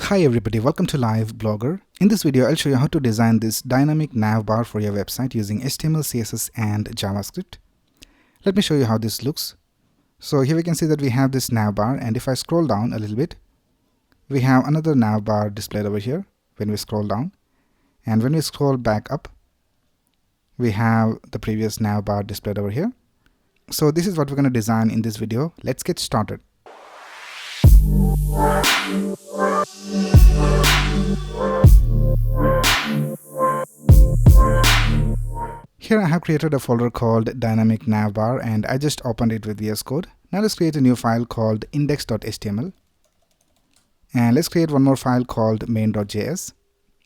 Hi everybody, welcome to Live Blogger. In this video, I'll show you how to design this dynamic navbar for your website using HTML, CSS and JavaScript. Let me show you how this looks. So here we can see that we have this navbar, and if I scroll down a little bit, we have another navbar displayed over here when we scroll down. And when we scroll back up, we have the previous navbar displayed over here. So this is what we're going to design in this video. Let's get started. Here I have created a folder called dynamic navbar, and I just opened it with VS Code. Now let's create a new file called index.html, and let's create one more file called main.js.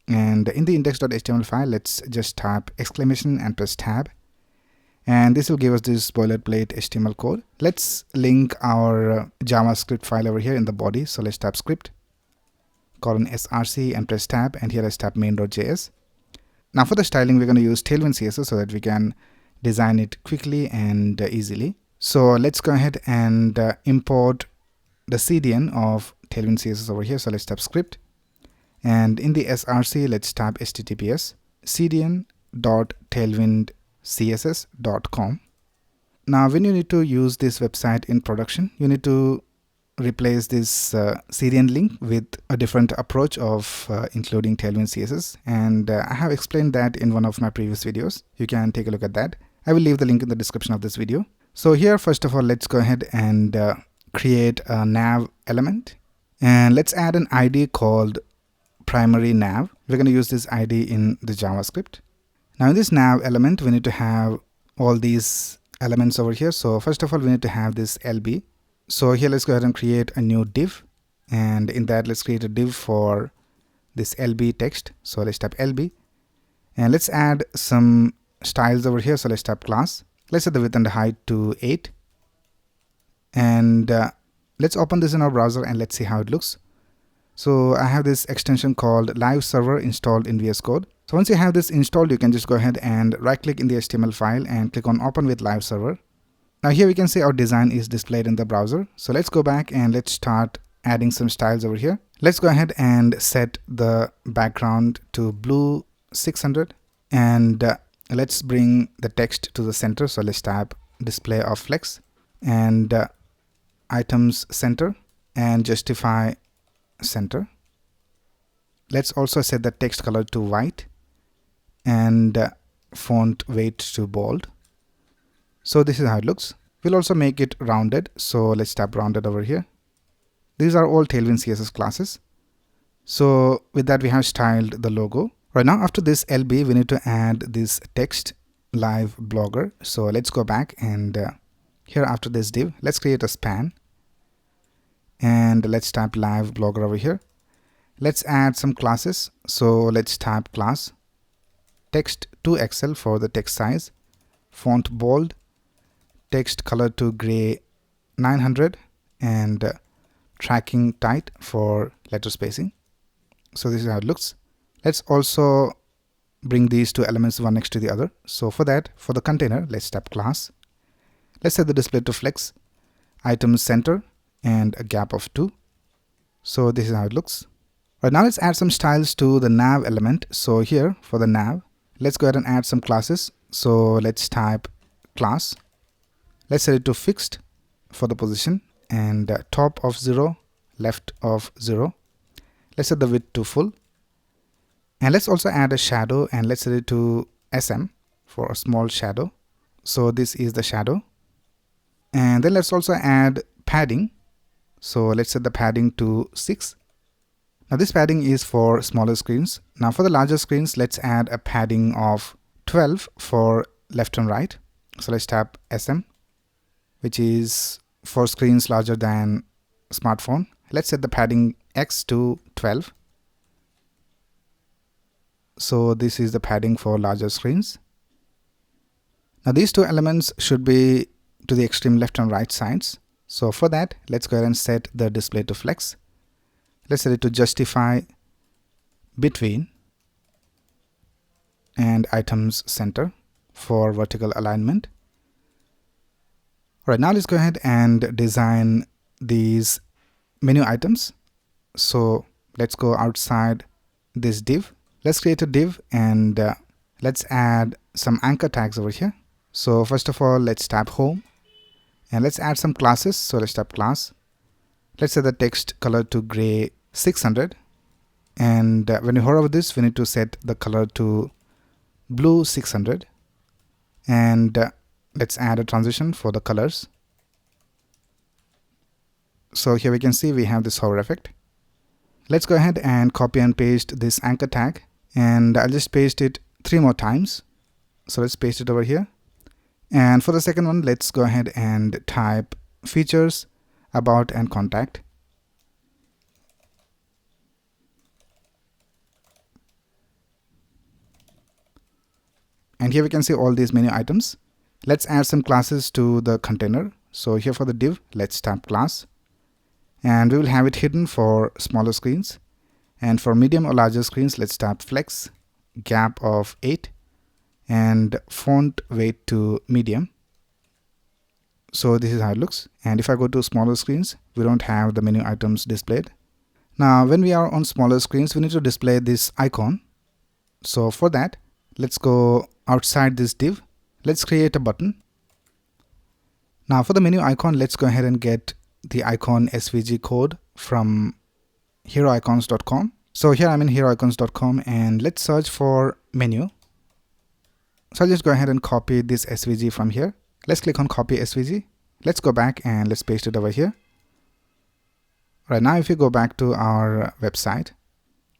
And in the index.html file, let's just type exclamation and press tab, and this will give us this boilerplate HTML code. Let's link our JavaScript file over here in the body. So let's type script :src and press tab, and here let's type main.js. Now for the styling, we're going to use Tailwind CSS so that we can design it quickly and easily. So let's go ahead and import the CDN of Tailwind CSS over here. So let's type script, and in the src, let's type https cdn.tailwindcss.com. Now when you need to use this website in production, you need to replace this CDN link with a different approach of including Tailwind CSS, and I have explained that in one of my previous videos. You can take a look at that. I will leave the link in the description of this video. So here, first of all, let's go ahead and create a nav element, and let's add an ID called primary nav. We're going to use this ID in the JavaScript. Now in this nav element, we need to have all these elements over here. So first of all, we need to have this LB. So here let's go ahead and create a new div, and in that let's create a div for this LB text. So let's type LB, and let's add some styles over here. So let's type class. Let's set the width and the height to 8, and let's open this in our browser and let's see how it looks. So I have this extension called Live Server installed in VS Code. So once you have this installed, you can just go ahead and right click in the HTML file and click on Open with Live Server. Now here we can see our design is displayed in the browser. So let's go back and let's start adding some styles over here. Let's go ahead and set the background to blue 600, and let's bring the text to the center. So let's type display of flex and items center and justify center. Let's also set the text color to white and font weight to bold. So this is how it looks. We'll also make it rounded. So let's tap rounded over here. These are all Tailwind CSS classes. So with that, we have styled the logo. Right now, after this LB, we need to add this text live blogger. So let's go back, and here after this div, let's create a span, and let's type live blogger over here. Let's add some classes. So let's type class text to XL for the text size, font bold, text color to gray 900, and tracking tight for letter spacing. So this is how it looks. Let's also bring these two elements one next to the other. So for that, for the container, let's type class. Let's set the display to flex, items center, and a gap of 2. So this is how it looks. Right now, let's add some styles to the nav element. So here for the nav, let's go ahead and add some classes. So let's type class. Let's set it to fixed for the position, and top of 0, left of 0. Let's set the width to full, and let's also add a shadow, and let's set it to SM for a small shadow. So this is the shadow. And then let's also add padding. So let's set the padding to 6. Now this padding is for smaller screens. Now for the larger screens, let's add a padding of 12 for left and right. So let's tap SM, which is for screens larger than smartphone. Let's set the padding X to 12. So this is the padding for larger screens. Now these two elements should be to the extreme left and right sides. So for that, let's go ahead and set the display to flex. Let's set it to justify between and items center for vertical alignment. All right, now let's go ahead and design these menu items. So let's go outside this div. Let's create a div and let's add some anchor tags over here. So first of all, let's tap home and let's add some classes. So let's tap class. Let's set the text color to gray 600. And when you hover over this, we need to set the color to blue 600. And let's add a transition for the colors. So here we can see we have this hover effect. Let's go ahead and copy and paste this anchor tag, and I'll just paste it 3 more times. So let's paste it over here. And for the second one, let's go ahead and type features, about, and contact. And here we can see all these menu items. Let's add some classes to the container. So here for the div, let's tap class. And we will have it hidden for smaller screens. And for medium or larger screens, let's tap flex, gap of 8, and font weight to medium. So this is how it looks. And if I go to smaller screens, we don't have the menu items displayed. Now, when we are on smaller screens, we need to display this icon. So for that, let's go outside this div. Let's create a button. Now for the menu icon, let's go ahead and get the icon SVG code from heroicons.com. So here I'm in heroicons.com and let's search for menu. So I'll just go ahead and copy this SVG from here. Let's click on copy SVG. Let's go back and let's paste it over here. Right now, if you go back to our website,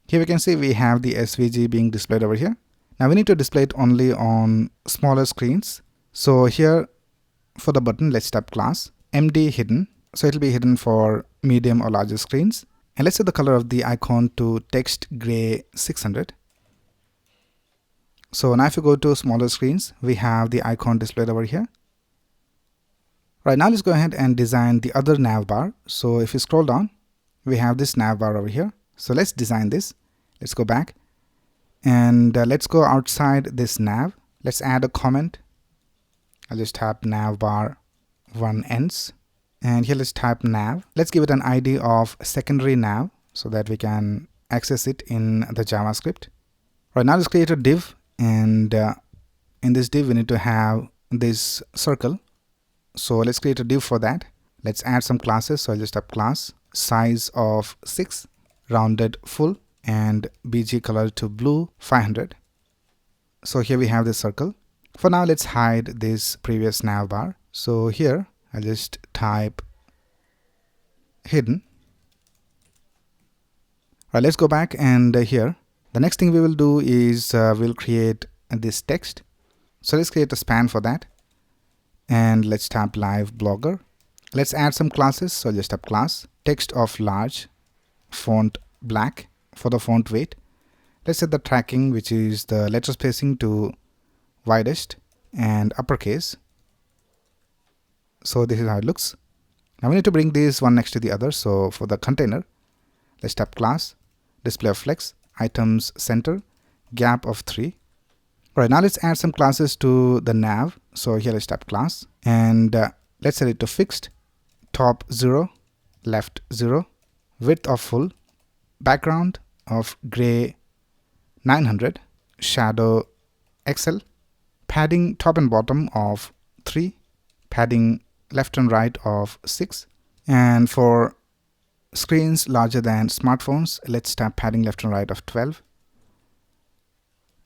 here we can see we have the SVG being displayed over here. Now we need to display it only on smaller screens. So here for the button, let's tap class, MD hidden. So it'll be hidden for medium or larger screens. And let's set the color of the icon to text gray 600. So now if you go to smaller screens, we have the icon displayed over here. Right now, let's go ahead and design the other navbar. So if you scroll down, we have this navbar over here. So let's design this. Let's go back and let's go outside this nav. Let's add a comment. I'll just tap navbar 1 ends. And here let's type nav. Let's give it an ID of secondary nav so that we can access it in the JavaScript. Right now, let's create a div, and in this div we need to have this circle. So let's create a div for that. Let's add some classes. So I'll just type class, size of 6, rounded full, and BG color to blue 500. So here we have this circle. For now, let's hide this previous navbar. So here I'll just type hidden. Right, let's go back, and here the next thing we will do is we'll create this text. So let's create a span for that, and let's tap live blogger. Let's add some classes. So just tap class, text of large, font black. For the font weight, let's set the tracking, which is the letter spacing, to widest and uppercase. So this is how it looks. Now we need to bring this one next to the other. So for the container, let's tap class, display of flex, items center, gap of 3. Right now, let's add some classes to the nav. So here let's tap class, and let's set it to fixed, top 0, left 0, width of full, background of gray 900, shadow XL, padding top and bottom of 3, padding left and right of 6, and for screens larger than smartphones, let's tap padding left and right of 12.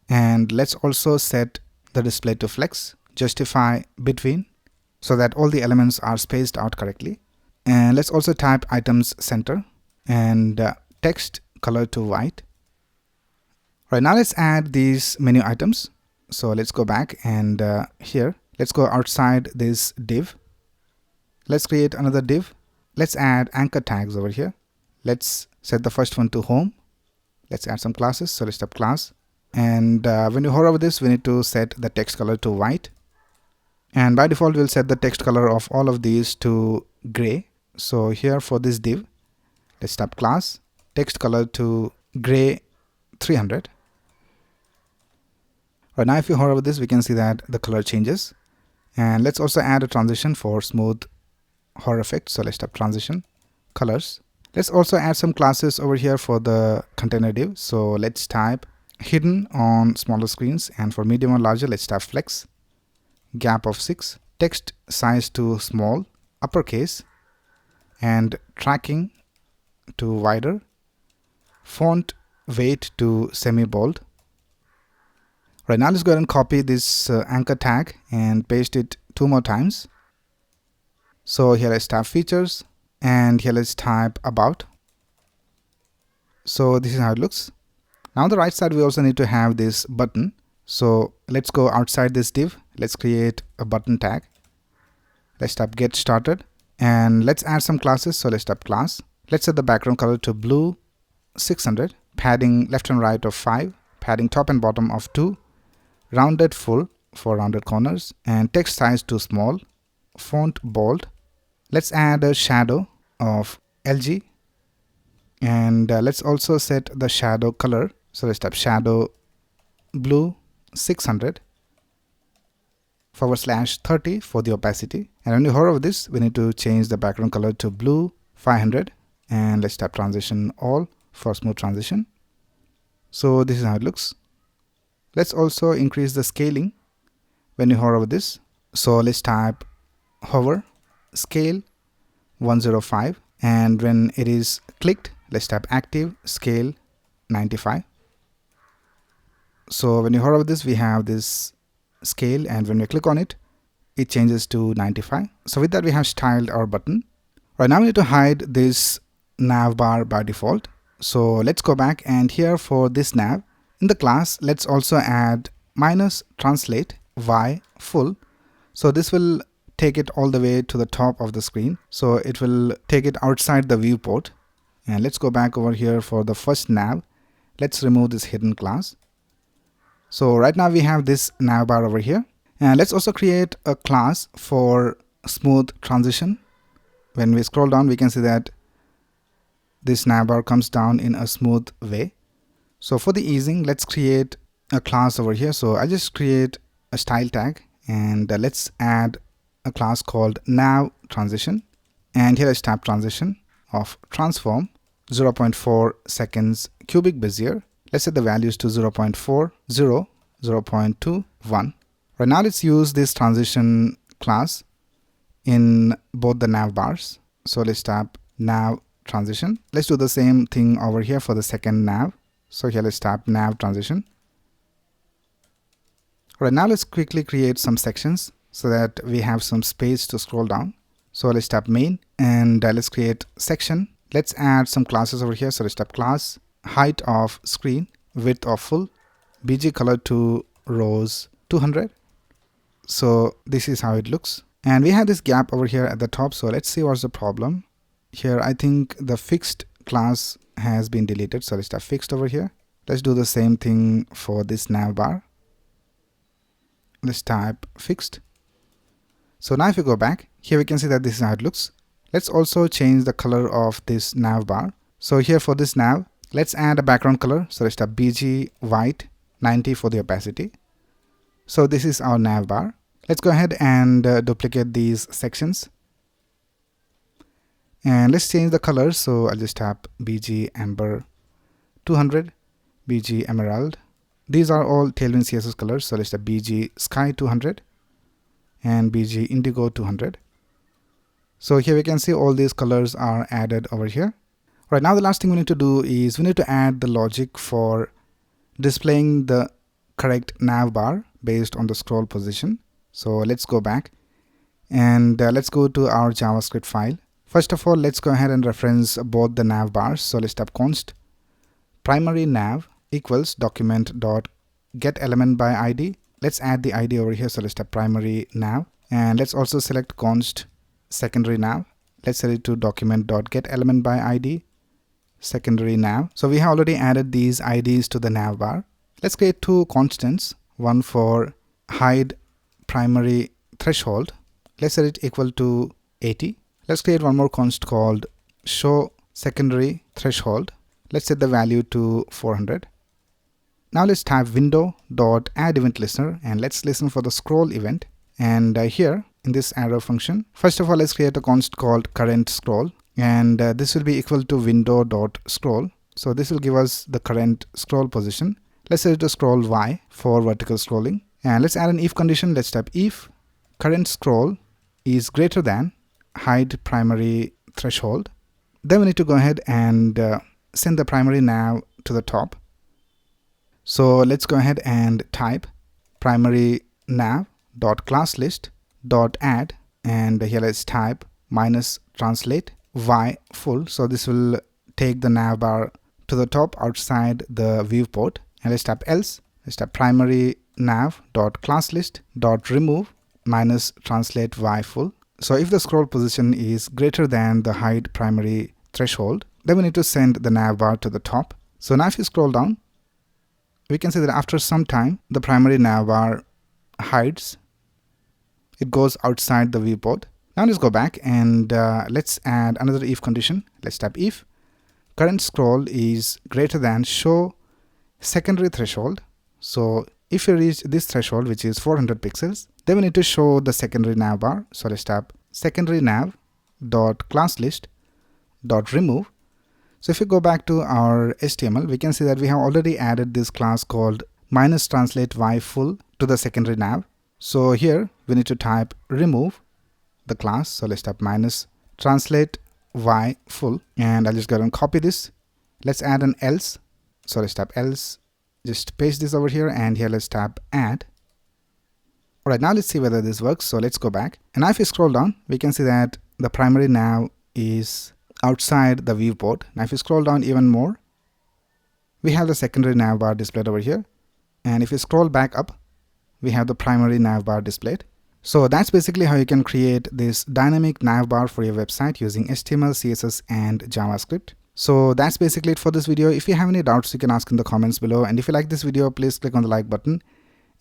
And let's also set the display to flex, justify between, so that all the elements are spaced out correctly. And let's also type items center and text color to white. Right now, let's add these menu items. So let's go back, and here let's go outside this div. Let's create another div. Let's add anchor tags over here. Let's set the first one to home. Let's add some classes. So let's type class, and when you hover over this, we need to set the text color to white, and by default we'll set the text color of all of these to gray. So here for this div, let's type class, text color to gray 300. Right now, if you hover over this, we can see that the color changes. And let's also add a transition for smooth hover effect. So let's type transition, colors. Let's also add some classes over here for the container div. So let's type hidden on smaller screens, and for medium or larger, let's type flex, gap of 6, text size to small, uppercase, and tracking to wider, font weight to semi-bold. Right now, let's go ahead and copy this anchor tag and paste it 2 more times. So here let's type features, and here let's type about. So this is how it looks. Now on the right side, we also need to have this button. So let's go outside this div. Let's create a button tag. Let's type get started, and let's add some classes. So let's type class. Let's set the background color to blue 600, padding left and right of 5, padding top and bottom of 2, rounded full for rounded corners, and text size to small, font bold. Let's add a shadow of LG, and let's also set the shadow color. So let's type shadow blue 600 /30 for the opacity. And when you hover over this, we need to change the background color to blue 500, and let's type transition all for smooth transition. So this is how it looks. Let's also increase the scaling when you hover over this. So let's type hover scale 105, and when it is clicked, let's type active scale 95. So when you hover over this, we have this scale, and when we click on it, it changes to 95. So with that, we have styled our button. Right now we need to hide this nav bar by default. So let's go back, and here for this nav, in the class, let's also add -translate y full. So this will take it all the way to the top of the screen. So it will take it outside the viewport. And let's go back over here for the first nav. Let's remove this hidden class. So right now we have this nav bar over here. And let's also create a class for smooth transition. When we scroll down, we can see that this nav bar comes down in a smooth way. So for the easing, let's create a class over here. So I just create a style tag, and let's add a class called nav transition. And here let's type transition of transform 0.4 seconds cubic bezier. Let's set the values to 0.40, 0.21. Right now, let's use this transition class in both the nav bars. So let's type nav transition. Let's do the same thing over here for the second nav. So here let's type nav transition. Right now, let's quickly create some sections so that we have some space to scroll down. So let's type main, and let's create section. Let's add some classes over here. So let's type class, height of screen, width of full, bg color to rows 200. So this is how it looks. And we have this gap over here at the top. So let's see what's the problem. Here, I think the fixed class has been deleted. So let's type fixed over here. Let's do the same thing for this nav bar. Let's type fixed. So now if you go back, here we can see that this is how it looks. Let's also change the color of this nav bar. So here for this nav, let's add a background color. So let's type BG white 90 for the opacity. So this is our nav bar. Let's go ahead and duplicate these sections. And let's change the colors. So I'll just type BG amber 200, BG emerald. These are all Tailwind CSS colors. So let's type BG sky 200 and BG indigo 200. So here we can see all these colors are added over here. Right now, the last thing we need to do is we need to add the logic for displaying the correct nav bar based on the scroll position. So let's go back, and let's go to our JavaScript file. First of all, let's go ahead and reference both the nav bars. So let's type const primary nav equals document.getElementById. Let's add the ID over here. So let's type primary nav, and let's also select const secondary nav. Let's set it to document.getElementById secondary nav. So we have already added these IDs to the nav bar. Let's create two constants, one for hide primary threshold. Let's set it equal to 80. Let's create one more const called show secondary threshold. Let's set the value to 400. Now let's type window.addEventListener, and let's listen for the scroll event. And here in this arrow function, first of all, let's create a const called current scroll. and this will be equal to window.scroll. So this will give us the current scroll position. Let's set it to scroll Y for vertical scrolling, and let's add an if condition. Let's type if current scroll is greater than hide primary threshold. Then we need to go ahead and send the primary nav to the top. So let's go ahead and type primary nav dot class list dot add, and here let's type minus translate y full. So this will take the navbar to the top outside the viewport, and let's type else. Let's type primary nav dot class list dot remove minus translate y full. So if the scroll position is greater than the hide primary threshold, then we need to send the navbar to the top. So now if you scroll down, we can see that after some time the primary navbar hides. It goes outside the viewport. Now let's go back and let's add another if condition. Let's type if current scroll is greater than show secondary threshold. So if you reach this threshold, which is 400 pixels, then we need to show the secondary navbar. So let's type secondary nav dot class list dot remove. So if you go back to our HTML, we can see that we have already added this class called minus translate y full to the secondary nav. So here we need to type remove the class. So let's type minus translate y full, and I'll just go and copy this. Let's add an else. So let's type else, just paste this over here, and here let's type add. Alright, now let's see whether this works. So let's go back, and now if you scroll down, we can see that the primary nav is outside the viewport. Now if you scroll down even more, we have the secondary navbar displayed over here, and if you scroll back up, we have the primary navbar displayed. So that's basically how you can create this dynamic navbar for your website using HTML, CSS, and JavaScript. So that's basically it for this video. If you have any doubts, you can ask in the comments below, and if you like this video, please click on the like button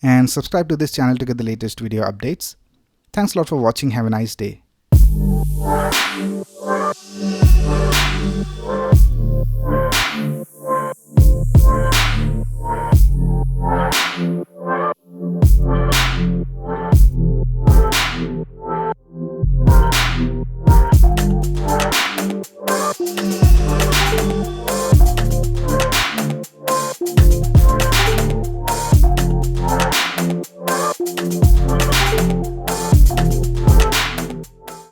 and subscribe to this channel to get the latest video updates. Thanks a lot for watching. Have a nice day.